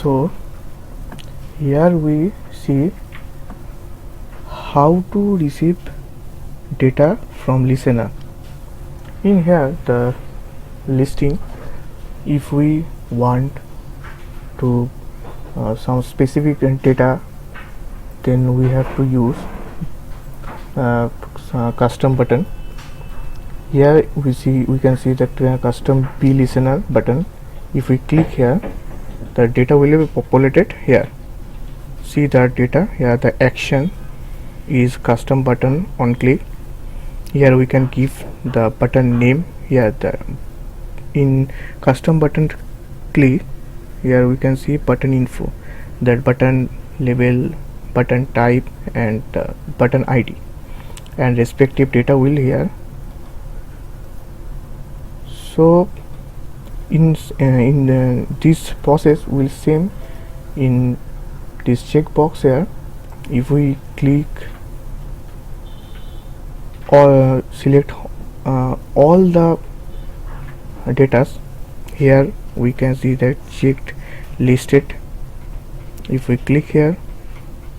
So here we see how to receive data from listener. In here the listing, if we want to some specific data, then we have to use custom button. Here we can see that custom B listener button. If we click here, the data will be populated here. See the data here, the action is custom button on click. Here we can give the button name. Here the in custom button click, here we can see button info, that button label, button type, and button ID, and respective data will here. So in this process will same in this checkbox here. If we click or select all the datas, here we can see that checked listed. If we click here,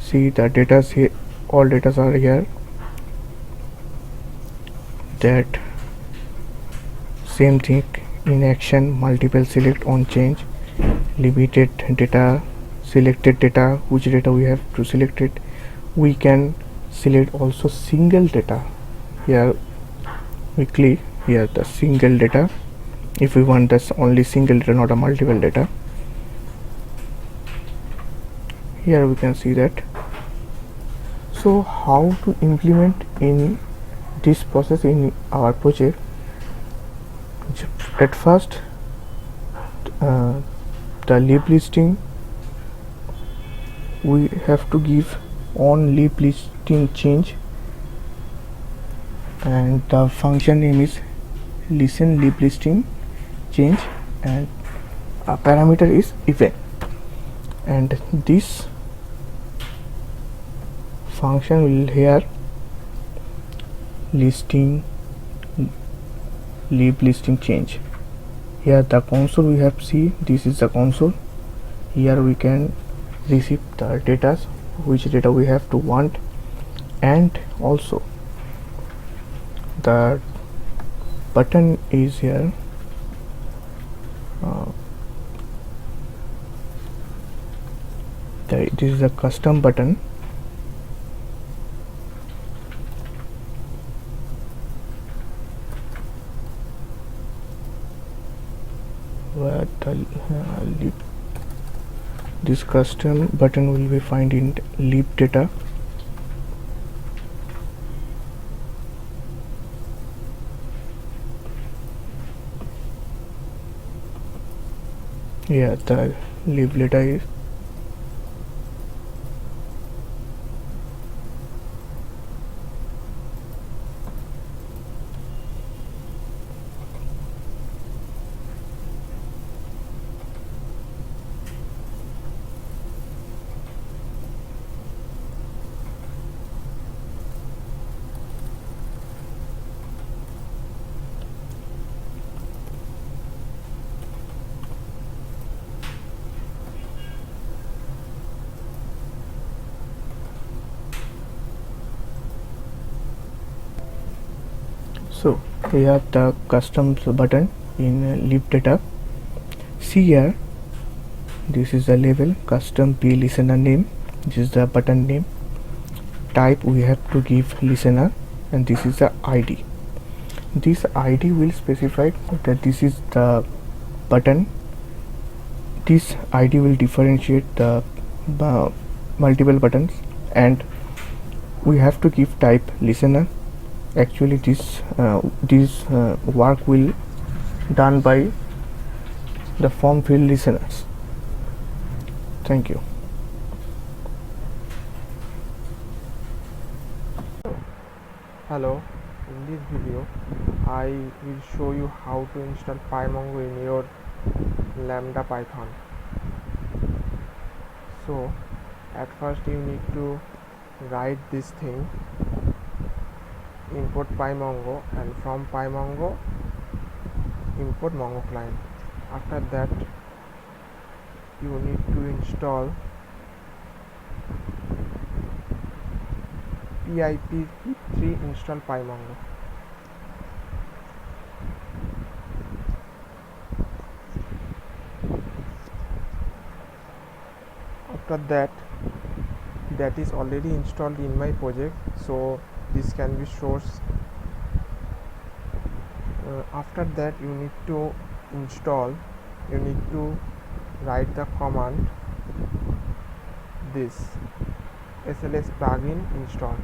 see the data here, all data are here. That same thing in action, multiple select on change, limited data, selected data, which data we have to select it. We can select also single data. Here we click here the single data, if we want this only single data, not a multiple data. Here we can see that. So how to implement in this process in our project? At first the leaf listing, we have to give on leaf listing change, and the function name is listen leaf listing change, and a parameter is event, and this function will here listing leaf listing change. Here the console we have see, this is the console. Here we can receive the data, which data we have to want, and also the button is here. This is a custom button. Where this custom button will be find in leaf data. Yeah, the leaf data is so here the custom button in leaf data. See here, this is the label custom P listener name, this is the button name, type we have to give listener, and this is the ID. This ID will specify that this is the button. This ID will differentiate the multiple buttons, and we have to give type listener. Actually this work will done by the form field listeners. Thank you. Hello, in this video I will show you how to install PyMongo in your Lambda Python. So at first you need to write this thing, import PyMongo, and from PyMongo import Mongo client. After that you need to install pip3 install pymongo. After that is already installed in my project, so this can be source. After that you need to write the command this sls plugin install.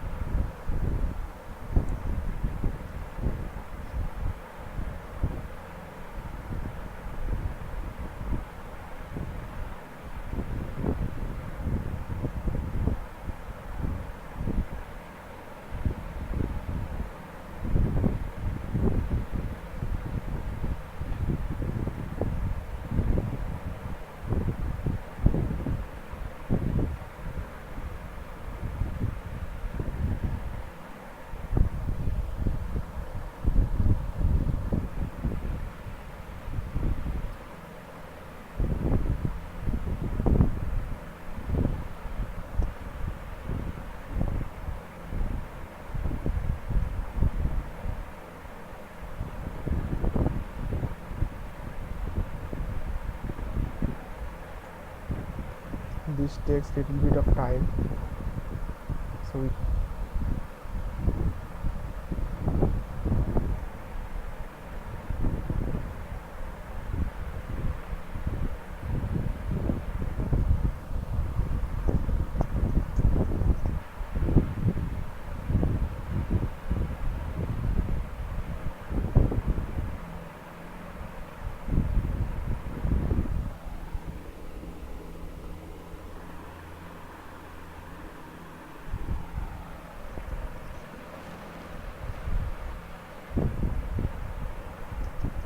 This takes little bit of time, so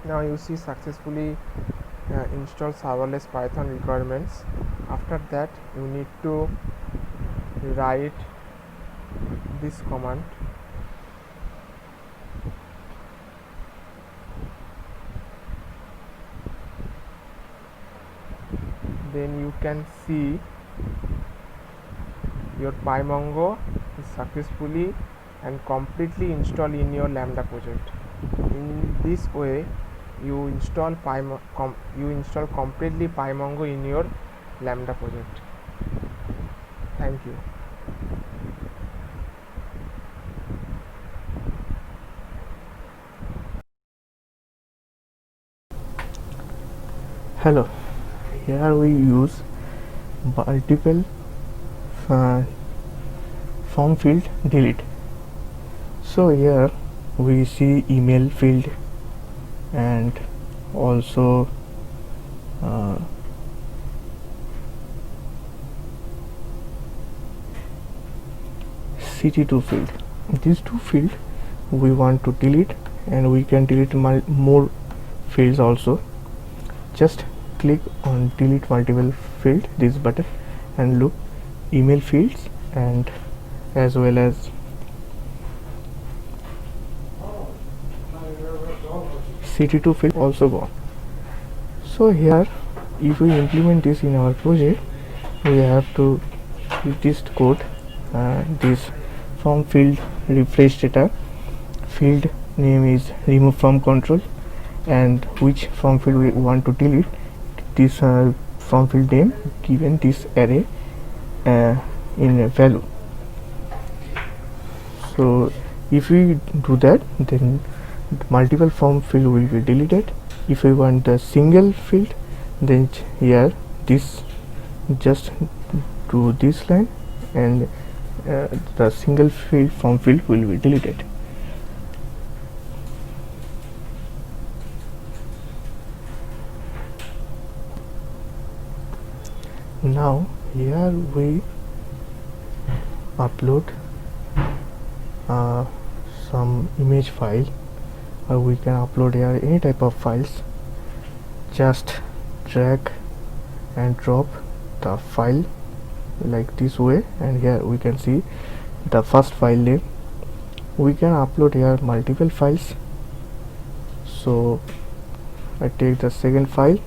now you see successfully install serverless Python requirements. After that you need to write this command. Then you can see your pymongo is successfully and completely installed in your Lambda project. In this way you install completely pymongo in your Lambda project. Thank you. Hello, here we use multiple form field delete. So here we see email field and also CT2 field. These two fields we want to delete, and we can delete more fields also. Just click on delete multiple field, this button, and look, email fields and as well as CT2 field also gone. So here if we implement this in our project, we have to use this code, this form field refresh data, field name is remove from control, and which form field we want to delete, this form field name given this array in a value. So if we do that, then multiple form field will be deleted. If we want the single field, then here this just do this line, and the single field form field will be deleted. Now here we upload some image file, or we can upload here any type of files. Just drag and drop the file like this way, and here we can see the first file name. We can upload here multiple files, so I take the second file